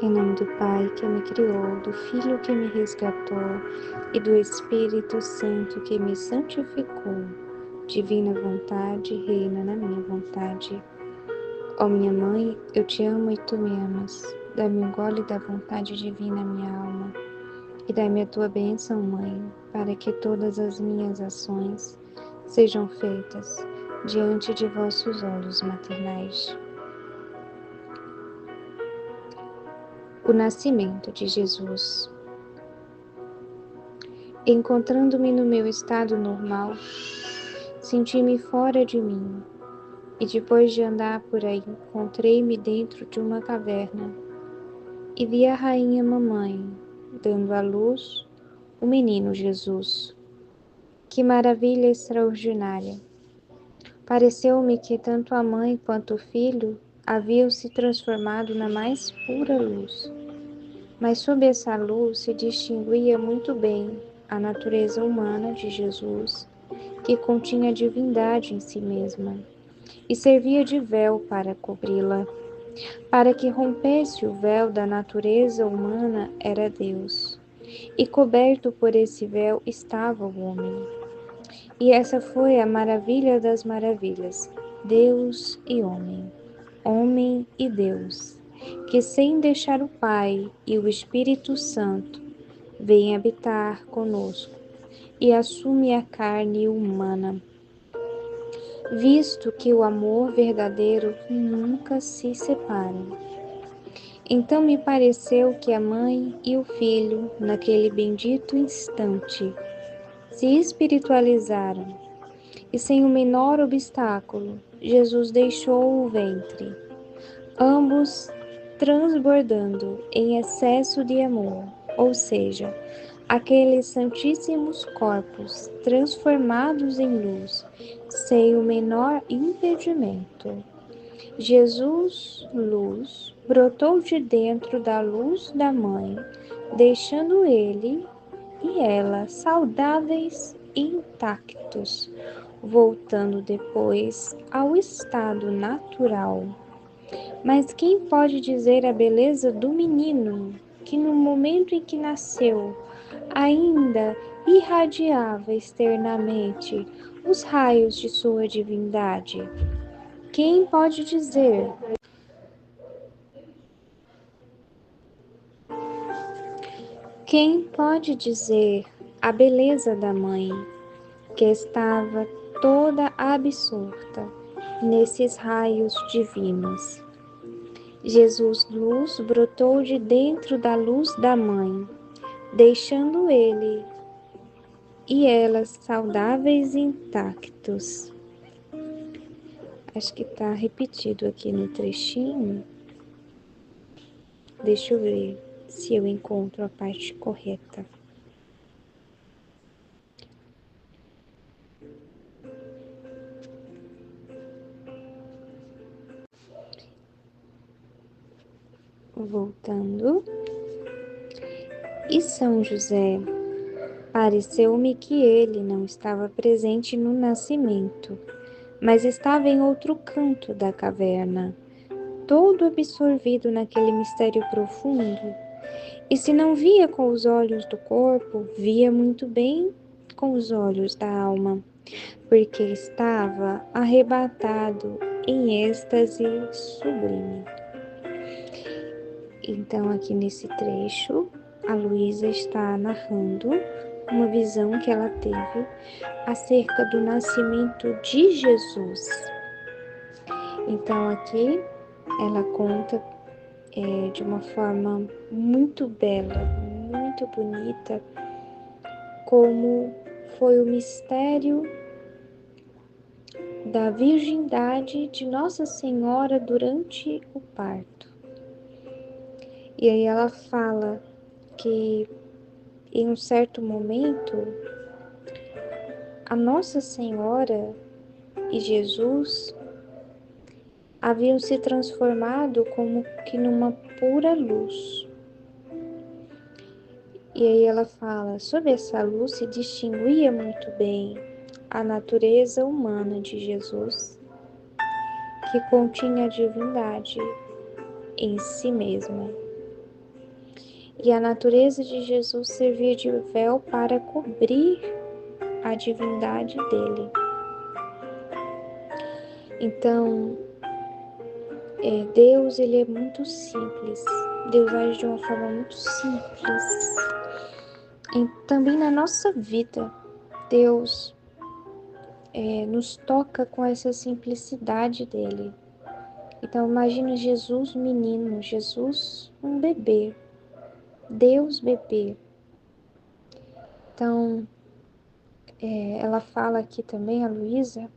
Em nome do Pai que me criou, do Filho que me resgatou e do Espírito Santo que me santificou. Divina vontade, reina na minha vontade. Ó minha mãe, eu te amo e tu me amas. Dá-me um gole da vontade divina, minha alma. E dai-me a tua bênção, Mãe, para que todas as minhas ações sejam feitas diante de vossos olhos maternais. O nascimento de Jesus. Encontrando-me no meu estado normal, senti-me fora de mim, e depois de andar por aí, encontrei-me dentro de uma caverna, e vi a rainha mamãe, dando à luz o menino Jesus. Que maravilha extraordinária! Pareceu-me que tanto a mãe quanto o filho haviam se transformado na mais pura luz. Mas sob essa luz se distinguia muito bem a natureza humana de Jesus, que continha a divindade em si mesma, e servia de véu para cobri-la. Para que rompesse o véu da natureza humana era Deus, e coberto por esse véu estava o homem. E essa foi a maravilha das maravilhas, Deus e homem, homem e Deus, que sem deixar o Pai e o Espírito Santo, vem habitar conosco e assume a carne humana, visto que o amor verdadeiro nunca se separa. Então me pareceu que a mãe e o filho, naquele bendito instante, se espiritualizaram, e sem o menor obstáculo, Jesus deixou o ventre, ambos transbordando em excesso de amor, ou seja, aqueles santíssimos corpos transformados em luz, sem o menor impedimento. Jesus, luz, brotou de dentro da luz da mãe, deixando ele e ela saudáveis e intactos, voltando depois ao estado natural. Mas quem pode dizer a beleza do menino, que no momento em que nasceu, ainda irradiava externamente os raios de sua divindade? Quem pode dizer? Quem pode dizer a beleza da mãe, que estava toda absorta nesses raios divinos? Jesus luz brotou de dentro da luz da mãe, deixando ele e ela saudáveis e intactos. Acho que está repetido aqui no trechinho. Deixa eu ver se eu encontro a parte correta. Voltando. E São José, pareceu-me que ele não estava presente no nascimento, mas estava em outro canto da caverna, todo absorvido naquele mistério profundo. E se não via com os olhos do corpo, via muito bem com os olhos da alma, porque estava arrebatado em êxtase sublime. Então, aqui nesse trecho, a Luísa está narrando uma visão que ela teve acerca do nascimento de Jesus. Então, aqui ela conta de uma forma muito bela, muito bonita, como foi o mistério da virgindade de Nossa Senhora durante o parto. E aí ela fala que em um certo momento a Nossa Senhora e Jesus haviam se transformado como que numa pura luz. E aí ela fala, sob essa luz se distinguia muito bem a natureza humana de Jesus, que continha a divindade em si mesma. E a natureza de Jesus servia de véu para cobrir a divindade dele. Então, Deus, ele é muito simples. Deus age de uma forma muito simples. E também na nossa vida, Deus nos toca com essa simplicidade dele. Então, imagina Jesus menino, Jesus um bebê, Deus bebê. Então, ela fala aqui também, a Luísa,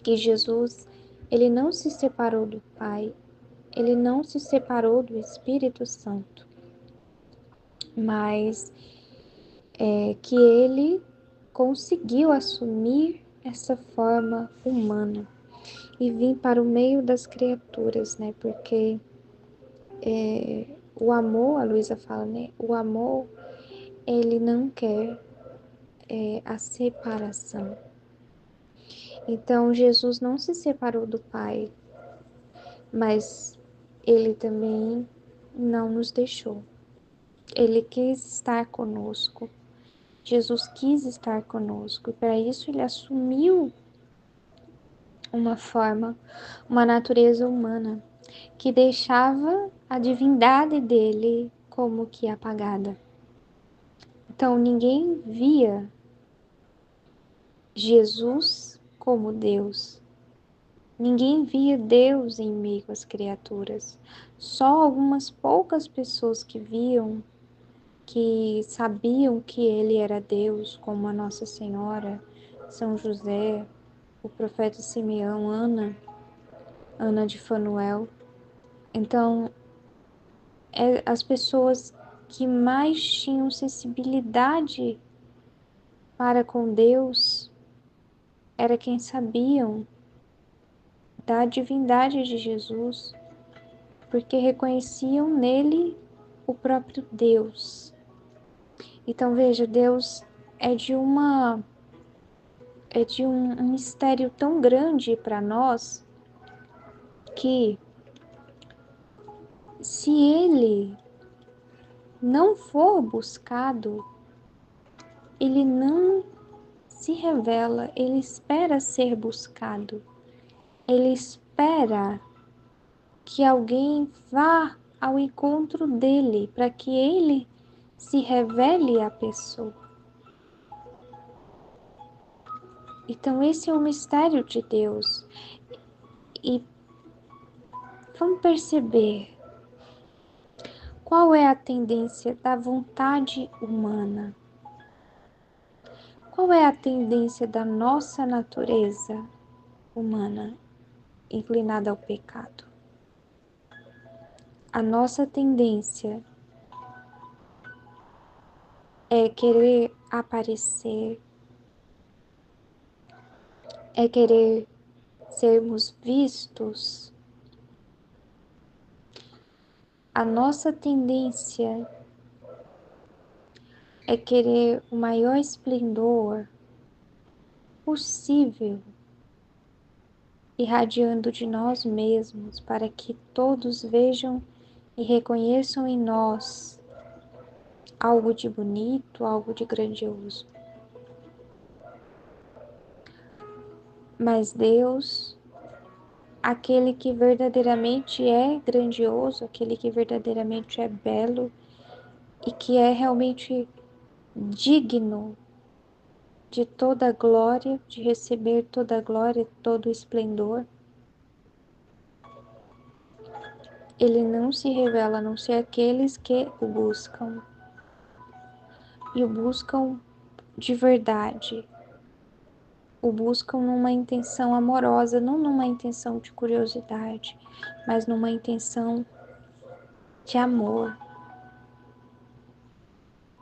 que Jesus, ele não se separou do Pai, ele não se separou do Espírito Santo, mas que ele conseguiu assumir essa forma humana e vir para o meio das criaturas, né? Porque o amor, a Luísa fala, né? O amor, ele não quer a separação. Então, Jesus não se separou do Pai, mas ele também não nos deixou. Ele quis estar conosco. Jesus quis estar conosco. E para isso ele assumiu uma forma, uma natureza humana que deixava a divindade dele como que apagada. Então ninguém via Jesus como Deus. Ninguém via Deus em meio às criaturas. Só algumas poucas pessoas que viam, que sabiam que ele era Deus, como a Nossa Senhora, São José, o profeta Simeão, Ana de Fanuel. Então, as pessoas que mais tinham sensibilidade para com Deus era quem sabiam da divindade de Jesus, porque reconheciam nele o próprio Deus. Então veja, Deus é de um mistério tão grande para nós que se ele não for buscado, ele não se revela, ele espera ser buscado. Ele espera que alguém vá ao encontro dele para que ele se revele à pessoa. Então, esse é o mistério de Deus. E vamos perceber qual é a tendência da vontade humana. Qual é a tendência da nossa natureza humana inclinada ao pecado? A nossa tendência é querer aparecer, é querer sermos vistos. A nossa tendência é querer o maior esplendor possível, irradiando de nós mesmos, para que todos vejam e reconheçam em nós algo de bonito, algo de grandioso. Mas Deus, aquele que verdadeiramente é grandioso, aquele que verdadeiramente é belo e que é realmente digno de toda a glória, de receber toda a glória, todo o esplendor, ele não se revela a não ser aqueles que o buscam e o buscam de verdade, o buscam numa intenção amorosa, não numa intenção de curiosidade, mas numa intenção de amor,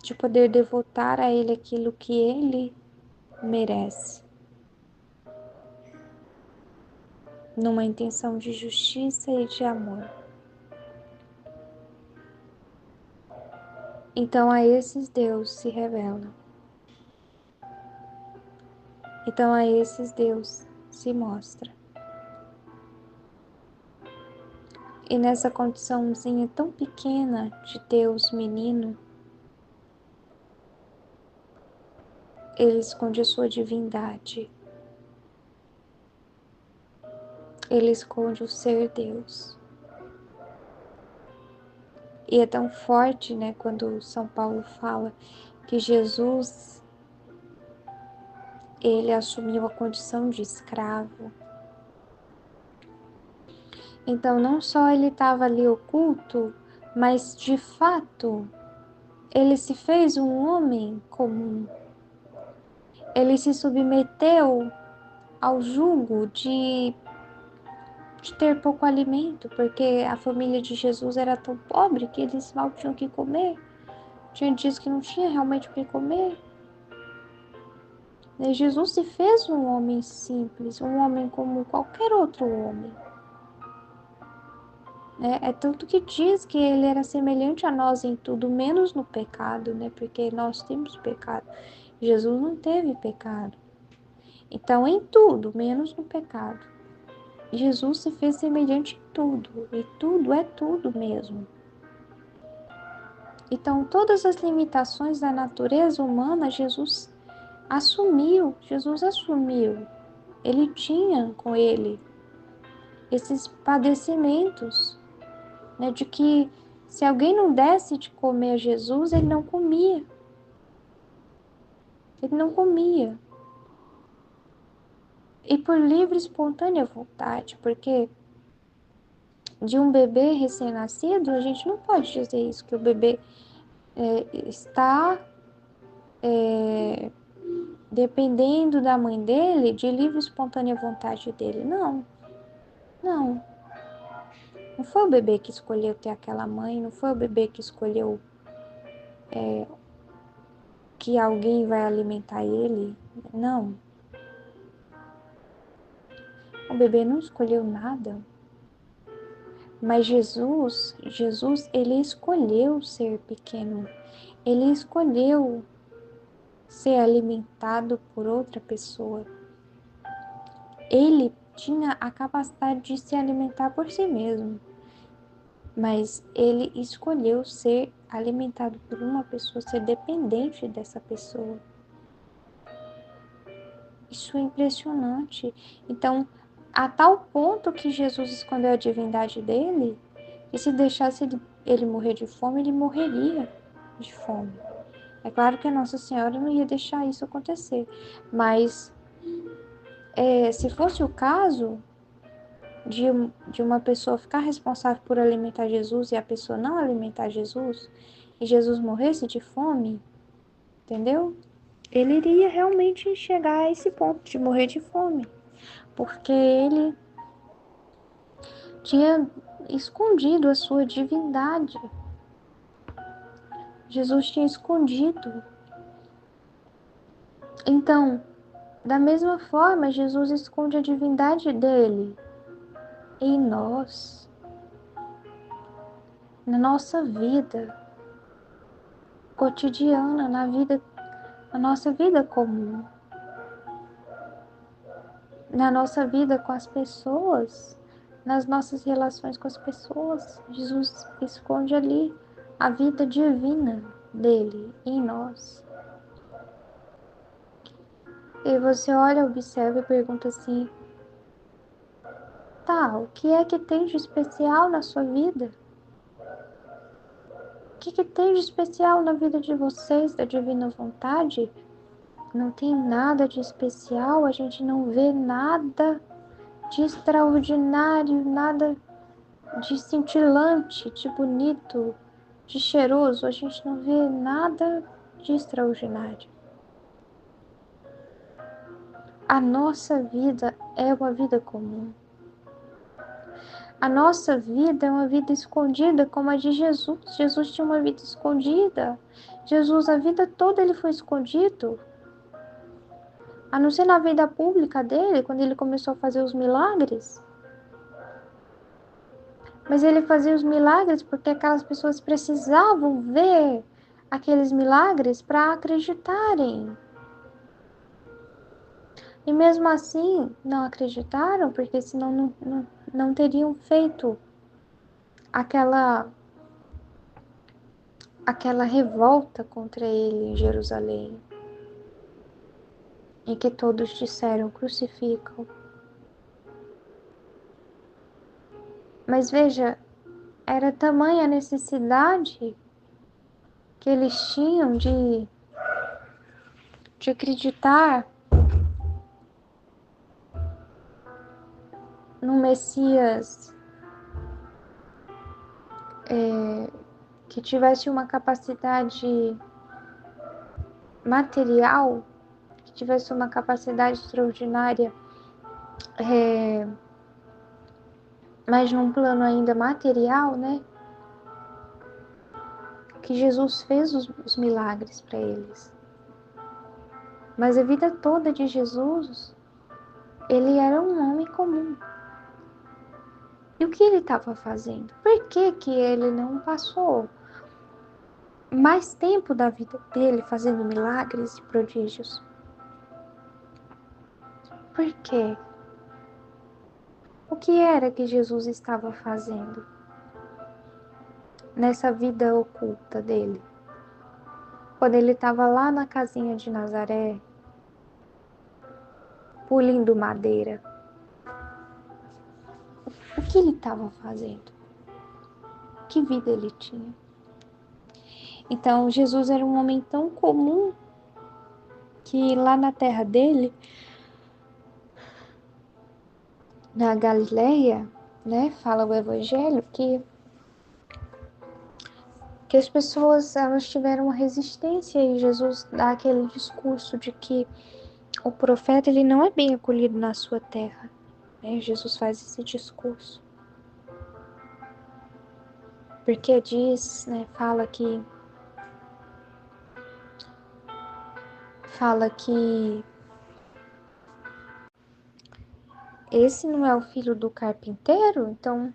de poder devotar a Ele aquilo que Ele merece, numa intenção de justiça e de amor. Então a esses Deus se revela. Então a esses Deus se mostra. E nessa condiçãozinha tão pequena de Deus, menino, ele esconde a sua divindade. Ele esconde o ser Deus. E é tão forte, né, quando São Paulo fala que Jesus, ele assumiu a condição de escravo. Então, não só ele estava ali oculto, mas de fato, ele se fez um homem comum. Ele se submeteu ao jugo de ter pouco alimento, porque a família de Jesus era tão pobre que eles mal tinham o que comer. Tinha dias que não tinha realmente o que comer. E Jesus se fez um homem simples, um homem como qualquer outro homem. É tanto que diz que ele era semelhante a nós em tudo, menos no pecado, né? Porque nós temos pecado. Jesus não teve pecado. Então, em tudo, menos no pecado. Jesus se fez semelhante em tudo, e tudo é tudo mesmo. Então, todas as limitações da natureza humana, Jesus assumiu. Ele tinha com ele esses padecimentos, né, de que se alguém não desse de comer a Jesus, ele não comia. Ele não comia. E por livre e espontânea vontade, porque de um bebê recém-nascido, a gente não pode dizer isso, que o bebê está dependendo da mãe dele, de livre e espontânea vontade dele. Não, não. Não foi o bebê que escolheu ter aquela mãe, não foi o bebê que escolheu que alguém vai alimentar ele. Não. O bebê não escolheu nada. Mas Jesus, ele escolheu ser pequeno. Ele escolheu ser alimentado por outra pessoa. Ele tinha a capacidade de se alimentar por si mesmo, mas ele escolheu ser alimentado por uma pessoa, ser dependente dessa pessoa. Isso é impressionante. Então, a tal ponto que Jesus escondeu a divindade dele, e se deixasse ele morrer de fome, ele morreria de fome. É claro que a Nossa Senhora não ia deixar isso acontecer, mas se fosse o caso de uma pessoa ficar responsável por alimentar Jesus e a pessoa não alimentar Jesus, e Jesus morresse de fome, entendeu? Ele iria realmente chegar a esse ponto de morrer de fome, porque ele tinha escondido a sua divindade. Jesus tinha escondido. Então, da mesma forma, Jesus esconde a divindade dele em nós, na nossa vida cotidiana, na nossa vida comum, na nossa vida com as pessoas, nas nossas relações com as pessoas. Jesus esconde ali a vida divina dele em nós. E você olha, observa e pergunta assim: tá, o que é que tem de especial na sua vida? O que que tem de especial na vida de vocês, da divina vontade? Não tem nada de especial, a gente não vê nada de extraordinário, nada de cintilante, de bonito, de cheiroso, a gente não vê nada de extraordinário. A nossa vida é uma vida comum. A nossa vida é uma vida escondida como a de Jesus. Jesus tinha uma vida escondida. Jesus, a vida toda ele foi escondido. A não ser na vida pública dele, quando ele começou a fazer os milagres. Mas ele fazia os milagres porque aquelas pessoas precisavam ver aqueles milagres para acreditarem. E mesmo assim, não acreditaram, porque senão não teriam feito aquela revolta contra ele em Jerusalém, em que todos disseram: crucificam. Mas veja, era tamanha a necessidade que eles tinham de acreditar num Messias que tivesse uma capacidade material, que tivesse uma capacidade extraordinária, mas num plano ainda material, né? Que Jesus fez os milagres para eles. Mas a vida toda de Jesus, ele era um homem comum. E o que ele estava fazendo? Por que que ele não passou mais tempo da vida dele fazendo milagres e prodígios? Por quê? O que era que Jesus estava fazendo nessa vida oculta dele? Quando ele estava lá na casinha de Nazaré, polindo madeira, o que ele estava fazendo? Que vida ele tinha? Então, Jesus era um homem tão comum que lá na terra dele, na Galileia, né, fala o Evangelho que as pessoas elas tiveram uma resistência e Jesus dá aquele discurso de que o profeta ele não é bem acolhido na sua terra. Né? Jesus faz esse discurso. Porque diz, né, fala que esse não é o filho do carpinteiro, então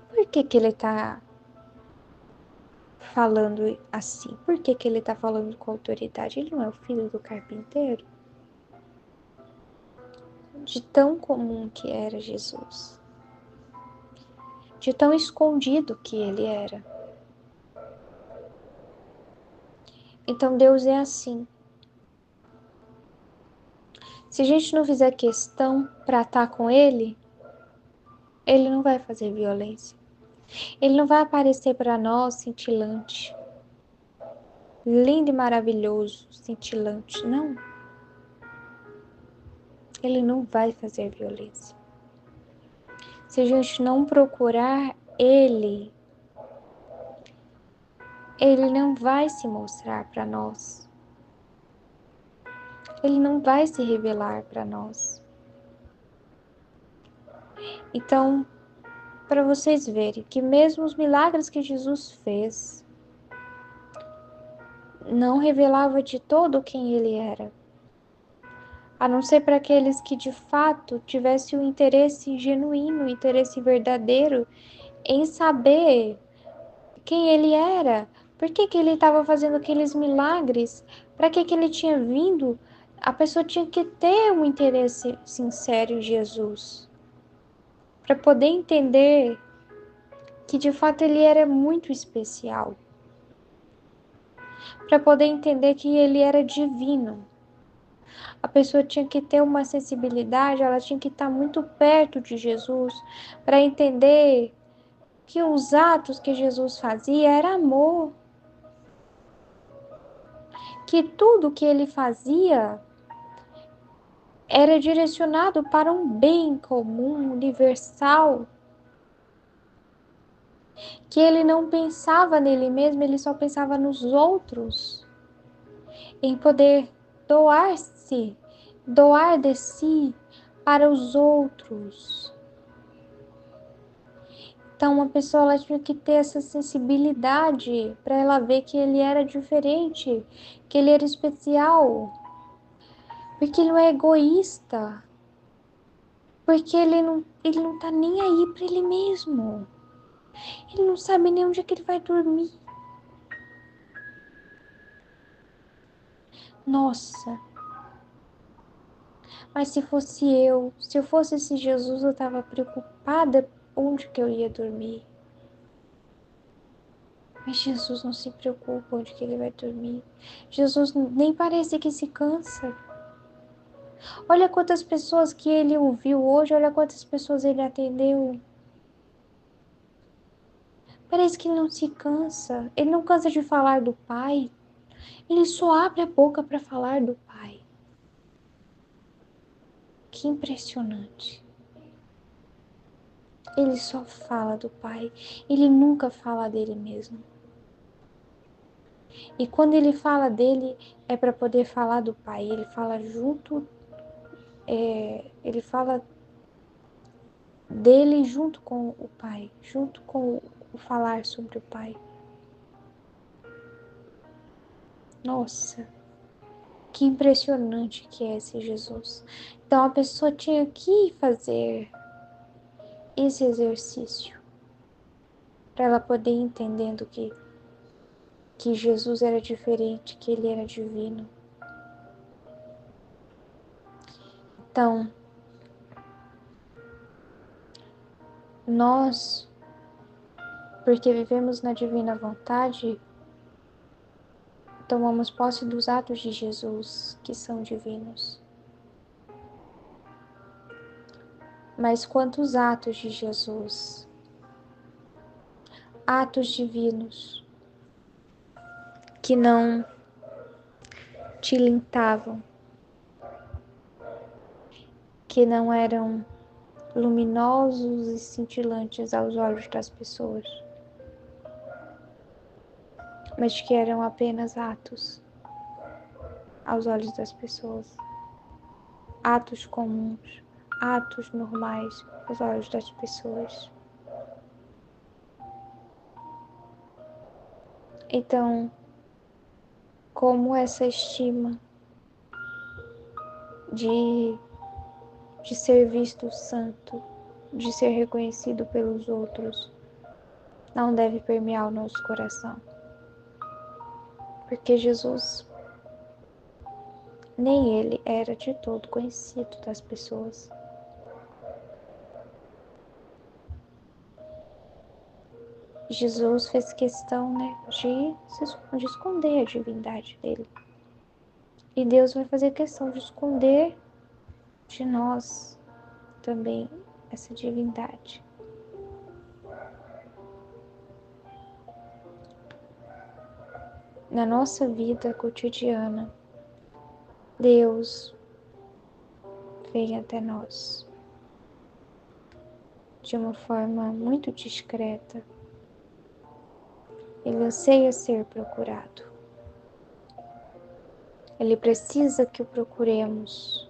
por que que ele está falando assim? Por que que ele está falando com autoridade? Ele não é o filho do carpinteiro? De tão comum que era Jesus. De tão escondido que ele era. Então Deus é assim. Se a gente não fizer questão para estar com ele, ele não vai fazer violência. Ele não vai aparecer para nós cintilante, lindo e maravilhoso, cintilante. Não. Ele não vai fazer violência. Se a gente não procurar ele não vai se mostrar para nós. Ele não vai se revelar para nós. Então, para vocês verem que mesmo os milagres que Jesus fez não revelava de todo quem ele era. A não ser para aqueles que de fato tivessem o interesse genuíno, o interesse verdadeiro em saber quem ele era, por que que ele estava fazendo aqueles milagres, para que que ele tinha vindo. A pessoa tinha que ter um interesse sincero em Jesus, para poder entender que de fato ele era muito especial, para poder entender que ele era divino. A pessoa tinha que ter uma sensibilidade, ela tinha que estar muito perto de Jesus para entender que os atos que Jesus fazia era amor, que tudo que ele fazia era direcionado para um bem comum, universal, que ele não pensava nele mesmo, ele só pensava nos outros, em poder doar-se, doar de si para os outros. Então, uma pessoa ela tinha que ter essa sensibilidade para ela ver que ele era diferente, que ele era especial, porque ele não é egoísta, porque ele não tá nem aí para ele mesmo. Ele não sabe nem onde é que ele vai dormir. Nossa, mas se fosse eu, se eu fosse esse Jesus, eu estava preocupada onde que eu ia dormir. Mas Jesus não se preocupa onde que ele vai dormir. Jesus nem parece que se cansa. Olha quantas pessoas que ele ouviu hoje, olha quantas pessoas ele atendeu. Parece que ele não se cansa. Ele não cansa de falar do Pai. Ele só abre a boca para falar do Pai. Que impressionante. Ele só fala do Pai. Ele nunca fala dele mesmo. E quando ele fala dele, é para poder falar do Pai. Ele fala junto, ele fala dele junto com o Pai, junto com o falar sobre o Pai. Nossa, que impressionante que é esse Jesus. Então a pessoa tinha que fazer esse exercício para ela poder ir entendendo que Jesus era diferente, que ele era divino. Então, nós, porque vivemos na divina vontade, tomamos posse dos atos de Jesus, que são divinos. Mas quantos atos de Jesus? Atos divinos que não tilintavam, que não eram luminosos e cintilantes aos olhos das pessoas, mas que eram apenas atos aos olhos das pessoas, atos comuns, atos normais aos olhos das pessoas. Então, como essa estima de ser visto santo, de ser reconhecido pelos outros, não deve permear o nosso coração. Porque Jesus, nem ele era de todo conhecido das pessoas. Jesus fez questão, de esconder a divindade dele. E Deus vai fazer questão de esconder de nós também essa divindade. Na nossa vida cotidiana, Deus vem até nós de uma forma muito discreta. Ele anseia ser procurado. Ele precisa que o procuremos.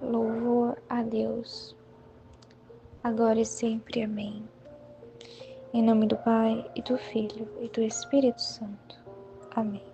Louvor a Deus, agora e sempre. Amém. Em nome do Pai, e do Filho, e do Espírito Santo. Amém.